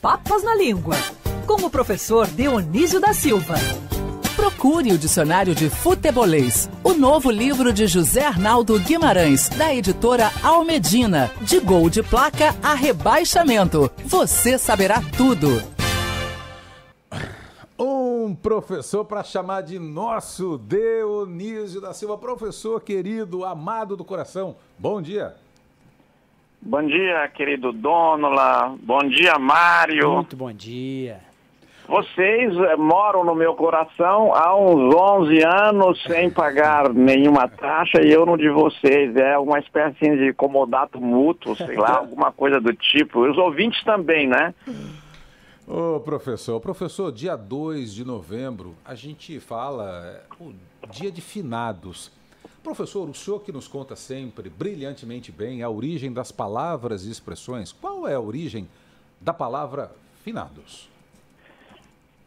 papas na língua, com o professor Dionísio da Silva. Procure o Dicionário de Futebolês, o novo livro de José Arnaldo Guimarães, da editora Almedina. De gol de placa a rebaixamento. Você saberá tudo. Um professor para chamar de nosso Dionísio da Silva. Professor querido, amado do coração, bom dia. Bom dia, querido Dônola. Bom dia, Mário. Muito bom dia. Vocês moram no meu coração há uns 11 anos sem pagar nenhuma taxa e eu no de vocês. É uma espécie de comodato mútuo, sei lá, alguma coisa do tipo. Os ouvintes também, né? Ô, professor, dia 2 de novembro, a gente fala o dia de finados. Professor, o senhor que nos conta sempre, brilhantemente bem, a origem das palavras e expressões, qual é a origem da palavra finados?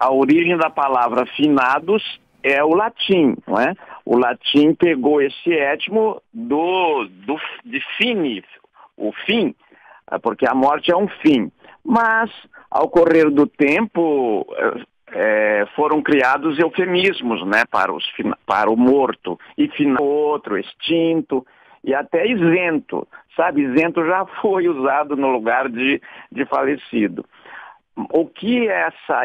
A origem da palavra finados é o latim, não é? O latim pegou esse étimo de fine, o fim, porque a morte é um fim. Mas, ao correr do tempo, foram criados eufemismos, né, para o morto, e outro, extinto, e até isento, sabe? Isento já foi usado no lugar de falecido. O que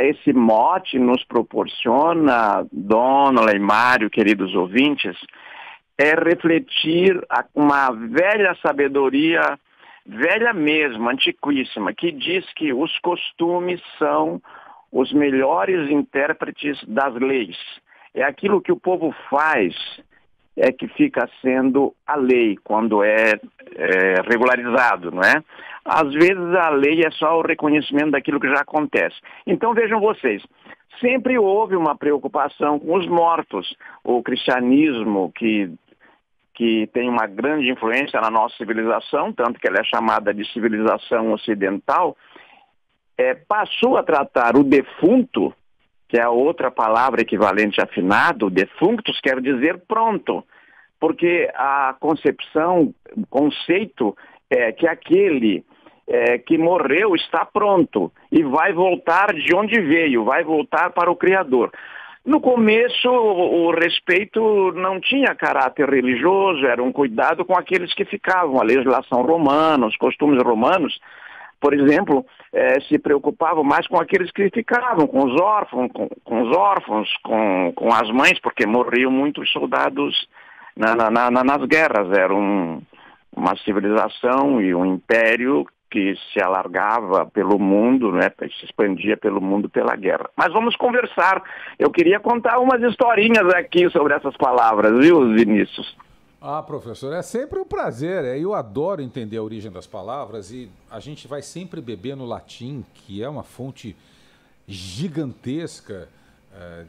esse mote nos proporciona, Dônola e Mário, queridos ouvintes, é refletir uma velha sabedoria, velha mesmo, antiquíssima, que diz que os costumes são os melhores intérpretes das leis. É aquilo que o povo faz é que fica sendo a lei quando é regularizado, não é? Às vezes a lei é só o reconhecimento daquilo que já acontece. Então vejam vocês, sempre houve uma preocupação com os mortos. O cristianismo, que tem uma grande influência na nossa civilização, tanto que ela é chamada de civilização ocidental, passou a tratar o defunto, que é a outra palavra equivalente a finado. Defunctus quer dizer pronto, porque a concepção, o conceito é que aquele que morreu está pronto e vai voltar de onde veio, vai voltar para o Criador. No começo, o respeito não tinha caráter religioso, era um cuidado com aqueles que ficavam. A legislação romana, os costumes romanos, por exemplo, se preocupavam mais com aqueles que ficavam, com os órfãos, com as mães, porque morriam muitos soldados nas guerras. Era uma civilização e um império que se alargava pelo mundo, né, se expandia pelo mundo pela guerra. Mas vamos conversar. Eu queria contar umas historinhas aqui sobre essas palavras, viu, Vinícius? Ah, professor, é sempre um prazer. Eu adoro entender a origem das palavras e a gente vai sempre beber no latim, que é uma fonte gigantesca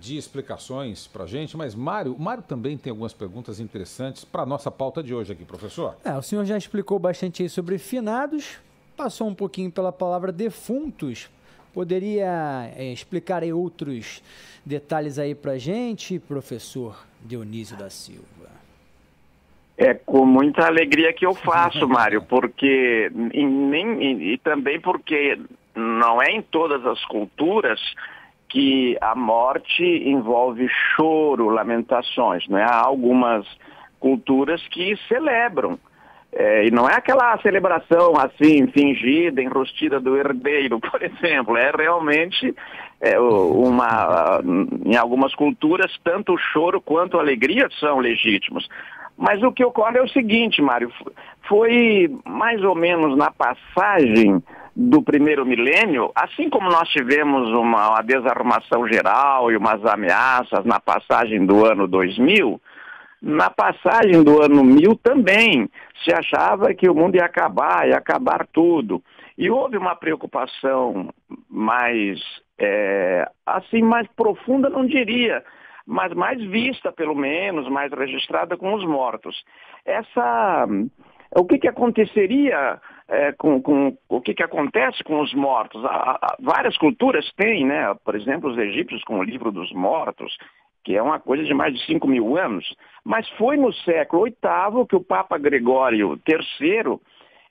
de explicações para a gente. Mas o Mário também tem algumas perguntas interessantes para a nossa pauta de hoje aqui, professor. O senhor já explicou bastante aí sobre finados, passou um pouquinho pela palavra defuntos. Poderia explicar aí outros detalhes aí para a gente, professor Dionísio da Silva? É com muita alegria que eu faço, Mário, porque e também porque não é em todas as culturas que a morte envolve choro, lamentações, né? Há algumas culturas que celebram, e não é aquela celebração assim, fingida, enrostida do herdeiro, por exemplo, é realmente em algumas culturas, tanto o choro quanto a alegria são legítimos. Mas o que ocorre é o seguinte, Mário, foi mais ou menos na passagem do primeiro milênio, assim como nós tivemos uma desarrumação geral e umas ameaças na passagem do ano 2000, na passagem do ano 1000 também se achava que o mundo ia acabar tudo. E houve uma preocupação mais profunda, não diria, mas mais vista, pelo menos, mais registrada com os mortos. O que aconteceria o que acontece com os mortos? Várias culturas têm, né? Por exemplo, os egípcios com o Livro dos Mortos, que é uma coisa de mais de 5.000 anos. Mas foi no século VIII que o Papa Gregório III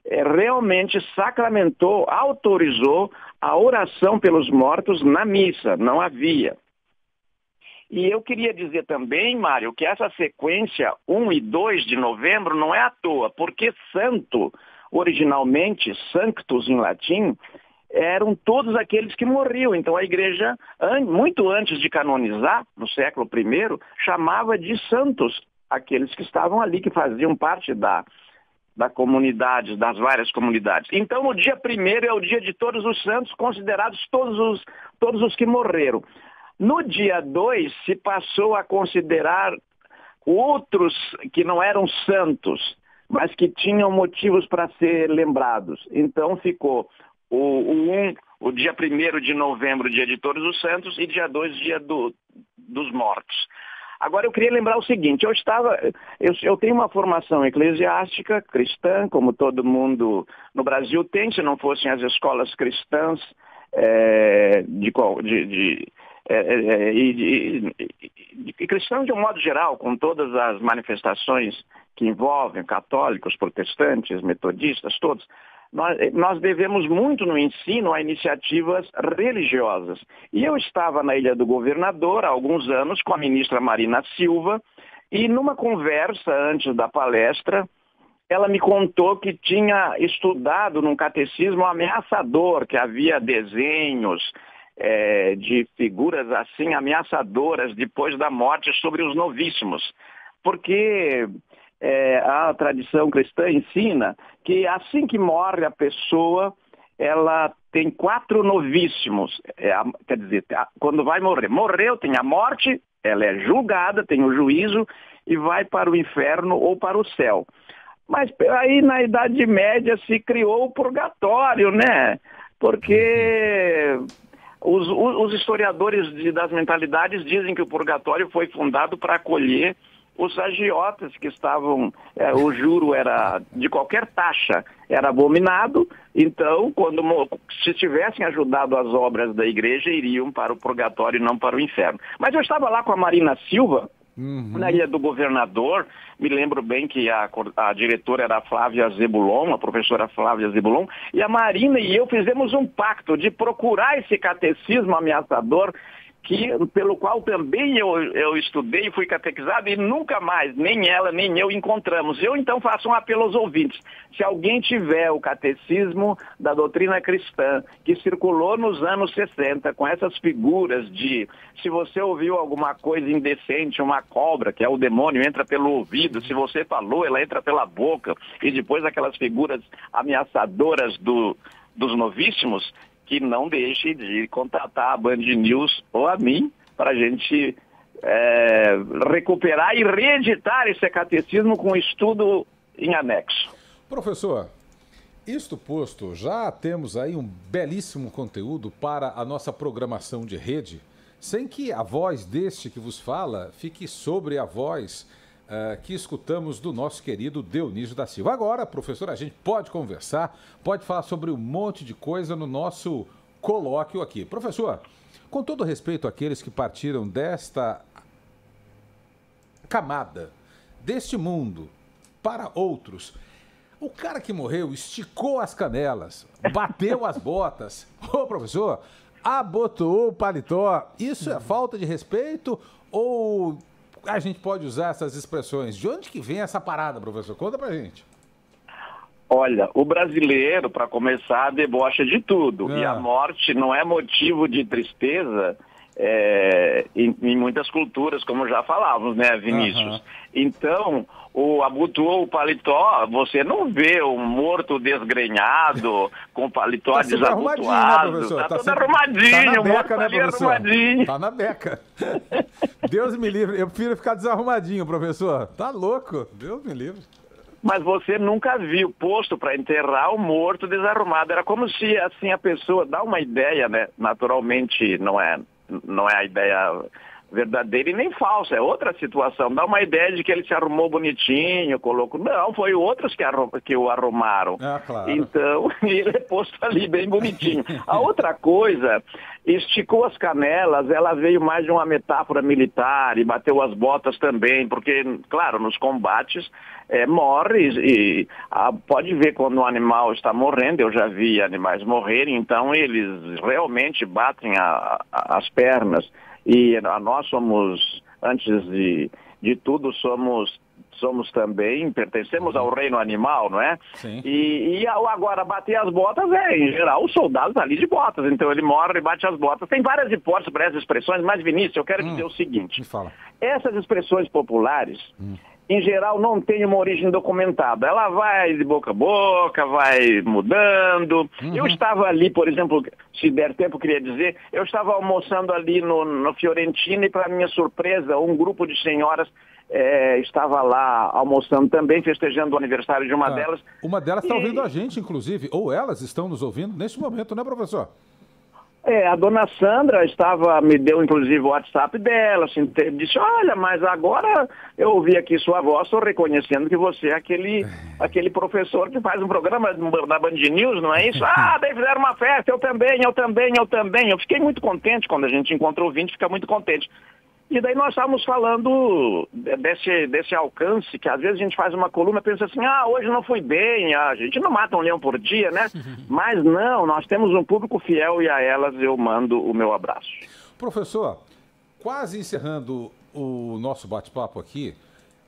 realmente sacramentou, autorizou a oração pelos mortos na missa, não havia. E eu queria dizer também, Mário, que essa sequência 1 e 2 de novembro não é à toa, porque santo, originalmente, sanctus em latim, eram todos aqueles que morriam. Então a igreja, muito antes de canonizar, no século I, chamava de santos aqueles que estavam ali, que faziam parte da comunidade, das várias comunidades. Então o dia 1º é o dia de todos os santos, considerados todos os que morreram. No dia 2 se passou a considerar outros que não eram santos, mas que tinham motivos para ser lembrados. Então ficou o dia 1º de novembro, dia de todos os santos, e dia 2, dia dos mortos. Agora eu queria lembrar o seguinte, eu tenho uma formação eclesiástica cristã, como todo mundo no Brasil tem, se não fossem as escolas cristãs e cristãos de um modo geral, com todas as manifestações que envolvem católicos, protestantes, metodistas, todos. Nós devemos muito no ensino a iniciativas religiosas. E eu estava na Ilha do Governador há alguns anos com a ministra Marina Silva e numa conversa antes da palestra, ela me contou que tinha estudado num catecismo ameaçador, que havia desenhos de figuras assim ameaçadoras depois da morte sobre os novíssimos. Porque a tradição cristã ensina que assim que morre a pessoa, ela tem 4 novíssimos. Quer dizer, quando vai morrer, morreu, tem a morte, ela é julgada, tem o juízo e vai para o inferno ou para o céu. Mas aí na Idade Média se criou o purgatório, né? Porque os historiadores das mentalidades dizem que o purgatório foi fundado para acolher os agiotas que estavam, o juro era de qualquer taxa, era abominado, então, se tivessem ajudado as obras da igreja, iriam para o purgatório e não para o inferno. Mas eu estava lá com a Marina Silva, na Ilha do Governador, me lembro bem que a diretora era a Flávia Zebulon, a professora Flávia Zebulon, e a Marina e eu fizemos um pacto de procurar esse catecismo ameaçador, pelo qual também eu estudei e fui catequizado e nunca mais, nem ela nem eu encontramos. Eu então faço um apelo aos ouvintes. Se alguém tiver o catecismo da doutrina cristã que circulou nos anos 60 com essas figuras de se você ouviu alguma coisa indecente, uma cobra, que é o demônio, entra pelo ouvido, se você falou, ela entra pela boca, e depois aquelas figuras ameaçadoras dos novíssimos, que não deixe de contatar a Band News ou a mim para a gente recuperar e reeditar esse catecismo com estudo em anexo. Professor, isto posto, já temos aí um belíssimo conteúdo para a nossa programação de rede, sem que a voz deste que vos fala fique sobre a voz que escutamos do nosso querido Dionísio da Silva. Agora, professor, a gente pode conversar, pode falar sobre um monte de coisa no nosso colóquio aqui. Professor, com todo respeito àqueles que partiram desta camada, deste mundo, para outros, o cara que morreu esticou as canelas, bateu as botas, professor, abotoou o paletó, isso é falta de respeito ou a gente pode usar essas expressões? De onde que vem essa parada, professor? Conta pra gente. Olha, o brasileiro, para começar, debocha de tudo. E a morte não é motivo de tristeza em muitas culturas, como já falávamos, né, Vinícius? Então, abotoou o paletó, você não vê um morto desgrenhado, com o paletó desabotoado. Né, professor? Tá tudo arrumadinho, tá o morto né, professor? Arrumadinho. Tá na beca. Deus me livre, eu prefiro ficar desarrumadinho, professor. Tá louco, Deus me livre. Mas você nunca viu posto para enterrar o morto desarrumado. Era como se assim a pessoa dá uma ideia, né? Naturalmente não é a ideia verdadeira e nem falsa, é outra situação. Dá uma ideia de que ele se arrumou bonitinho, colocou... Não, foi outros que o arrumaram. Claro. Então, ele é posto ali bem bonitinho. A outra coisa, esticou as canelas, ela veio mais de uma metáfora militar e bateu as botas também, porque, claro, nos combates morre e pode ver quando o animal está morrendo, eu já vi animais morrerem, então eles realmente batem as pernas. E nós somos, antes de tudo, somos também, pertencemos ao reino animal, não é? Sim. E agora, bater as botas em geral, os soldados ali de botas. Então ele morre e bate as botas. Tem várias hipóteses para essas expressões, mas, Vinícius, eu quero dizer o seguinte. Me fala. Essas expressões populares, em geral, não têm uma origem documentada. Ela vai de boca a boca, vai mudando. Eu estava ali, por exemplo, se der tempo, queria dizer, eu estava almoçando ali no Fiorentina e, para minha surpresa, um grupo de senhoras estava lá almoçando também, festejando o aniversário de uma delas. Uma delas está ouvindo a gente, inclusive, ou elas estão nos ouvindo neste momento, né, professor? A dona Sandra me deu inclusive o WhatsApp dela, assim, disse, olha, mas agora eu ouvi aqui sua voz, estou reconhecendo que você é aquele professor que faz um programa da Band News, não é isso? Daí fizeram uma festa, eu também. Eu fiquei muito contente quando a gente encontra o ouvinte, fica muito contente. E daí nós estávamos falando desse alcance, que às vezes a gente faz uma coluna e pensa assim, hoje não fui bem, a gente não mata um leão por dia, né? Mas não, nós temos um público fiel e a elas eu mando o meu abraço. Professor, quase encerrando o nosso bate-papo aqui,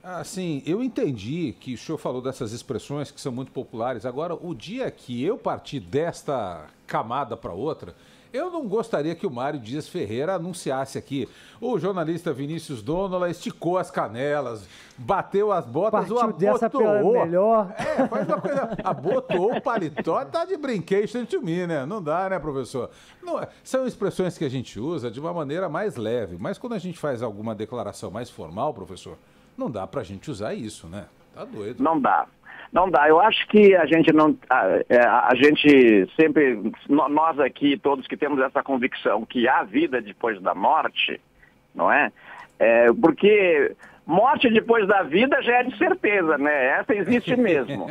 assim, eu entendi que o senhor falou dessas expressões que são muito populares. Agora, o dia que eu partir desta camada para outra, eu não gostaria que o Mário Dias Ferreira anunciasse aqui. O jornalista Vinícius Donola esticou as canelas, bateu as botas, partiu dessa pela melhor. Faz uma coisa. Abotoou o paletó, tá de brincation to me, né? Não dá, né, professor? Não, são expressões que a gente usa de uma maneira mais leve, mas quando a gente faz alguma declaração mais formal, professor, não dá pra gente usar isso, né? Tá doido. Não dá. Não dá, eu acho que a gente não, a gente sempre, nós aqui, todos que temos essa convicção que há vida depois da morte, não é? Porque morte depois da vida já é de certeza, né? Essa existe mesmo.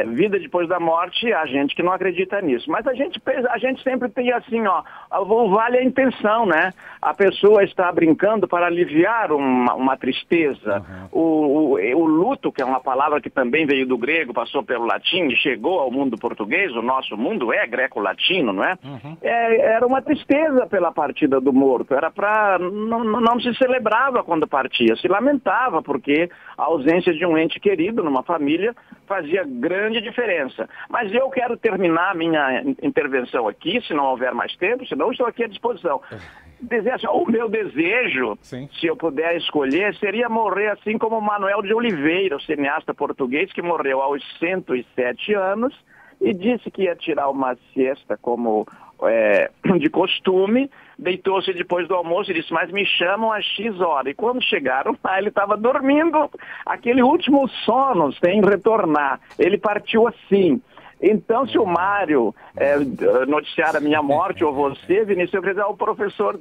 Vida depois da morte, a gente que não acredita nisso. Mas a gente sempre tem assim, vale a intenção, né? A pessoa está brincando para aliviar uma tristeza. O luto, que é uma palavra que também veio do grego, passou pelo latim e chegou ao mundo português, o nosso mundo é greco-latino, não é? Era uma tristeza pela partida do morto. Era para não se celebrava quando partia, se lamentava, porque a ausência de um ente querido numa família fazia grande diferença. Mas eu quero terminar a minha intervenção aqui, se não houver mais tempo, senão estou aqui à disposição. Dizer assim, o meu desejo, Sim. se eu puder escolher, seria morrer assim como Manuel de Oliveira, o cineasta português que morreu aos 107 anos e disse que ia tirar uma siesta como de costume, deitou-se depois do almoço e disse, mas me chamam às X hora. E quando chegaram lá, ele estava dormindo, aquele último sono sem retornar. Ele partiu assim. Então, se o Mário noticiar a minha morte, ou você, Vinícius, eu queria dizer ao professor,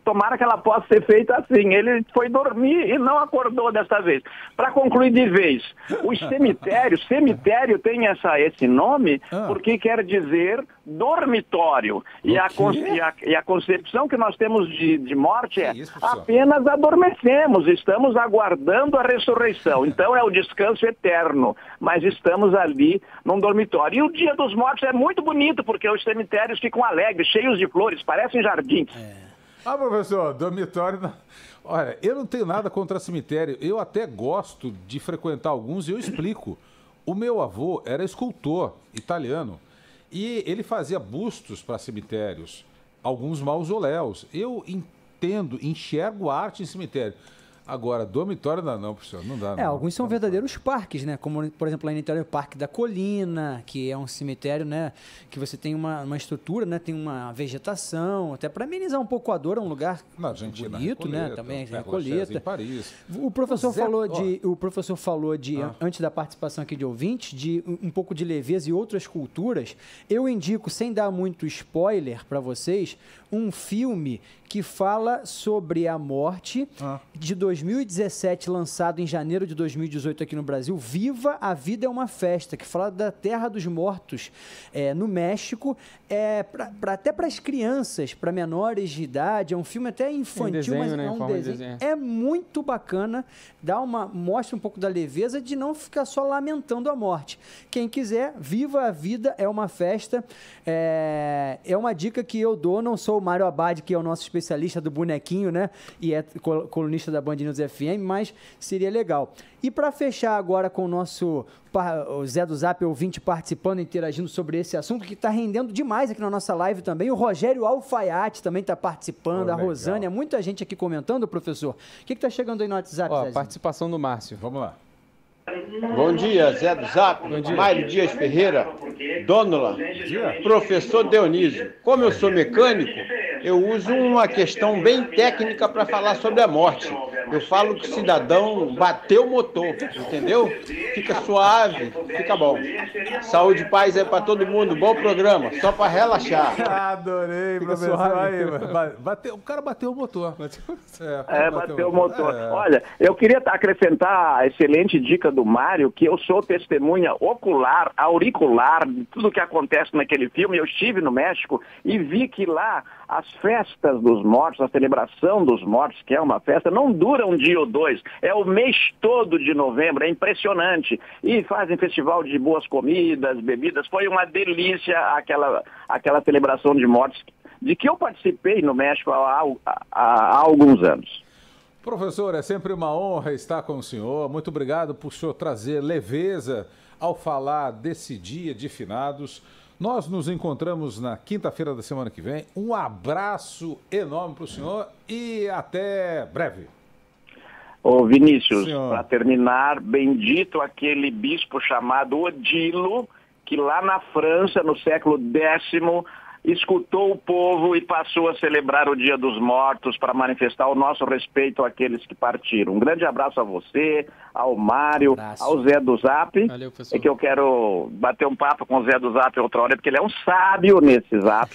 tomara que ela possa ser feita assim. Ele foi dormir e não acordou desta vez. Para concluir de vez, o cemitério tem esse nome porque quer dizer dormitório. E a concepção que nós temos de morte apenas adormecemos, estamos aguardando a ressurreição. Então é o descanso eterno, mas estamos ali num dormitório. E o Dia dos Mortos é muito bonito, porque os cemitérios ficam alegres, cheios de flores, parecem jardins. Professor, dormitório... Olha, eu não tenho nada contra cemitério, eu até gosto de frequentar alguns e eu explico. O meu avô era escultor italiano e ele fazia bustos para cemitérios, alguns mausoléus. Eu enxergo arte em cemitério. Agora, dormitório não, professor, não dá. Não. Alguns são verdadeiros parques, né? Como, por exemplo, lá em Niterói, o Parque da Colina, que é um cemitério, né? Que você tem uma estrutura, né? Tem uma vegetação, até para amenizar um pouco a dor, é um lugar bonito, né? Também é Recoleta. Em Paris. O professor falou de antes da participação aqui de ouvintes, de um pouco de leveza e outras culturas. Eu indico, sem dar muito spoiler para vocês, um filme que fala sobre a morte de 2017, lançado em janeiro de 2018 aqui no Brasil, Viva a Vida é uma Festa, que fala da Terra dos Mortos no México, até para as crianças, para menores de idade, é um filme até infantil, mas é um desenho. É muito bacana, mostra um pouco da leveza de não ficar só lamentando a morte. Quem quiser, Viva a Vida é uma Festa, é uma dica que eu dou, não sou o Mário Abad, que é o nosso especialista do bonequinho, né? E é colunista da Band News FM, mas seria legal. E para fechar agora com o Zé do Zap, ouvinte participando, interagindo sobre esse assunto, que está rendendo demais aqui na nossa live também, o Rogério Alfaiate também está participando, a Rosânia, muita gente aqui comentando, professor. O que está chegando aí no WhatsApp, Zé? Participação do Márcio. Vamos lá. Bom dia, Zé do Zap, Mário Dias Ferreira, Dônula, professor Dionísio. Como eu sou mecânico, eu uso uma questão bem técnica para falar sobre a morte. Eu falo que o cidadão bateu o motor, entendeu? Fica suave, fica bom. Saúde e paz aí para todo mundo, bom programa, só para relaxar. Adorei, professor. Aí, o cara bateu o motor. Bateu o motor. Olha, eu queria acrescentar a excelente dica do Mário, que eu sou testemunha ocular, auricular, de tudo que acontece naquele filme. Eu estive no México e vi que lá as festas dos mortos, a celebração dos mortos, que é uma festa, não dura um dia ou dois, é o mês todo de novembro, é impressionante. E fazem festival de boas comidas, bebidas, foi uma delícia aquela celebração de mortos, de que eu participei no México há alguns anos. Professor, é sempre uma honra estar com o senhor. Muito obrigado por o senhor trazer leveza ao falar desse dia de finados. Nós nos encontramos na quinta-feira da semana que vem. Um abraço enorme para o senhor e até breve. Ô Vinícius, para terminar, bendito aquele bispo chamado Odilo, que lá na França, no século X, escutou o povo e passou a celebrar o Dia dos Mortos para manifestar o nosso respeito àqueles que partiram. Um grande abraço a você, ao Mário, ao Zé do Zap. Valeu, professor. É que eu quero bater um papo com o Zé do Zap outra hora, porque ele é um sábio nesse Zap.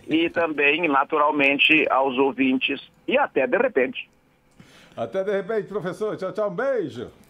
e também, naturalmente, aos ouvintes. E até de repente. Até de repente, professor. Tchau, tchau. Um beijo.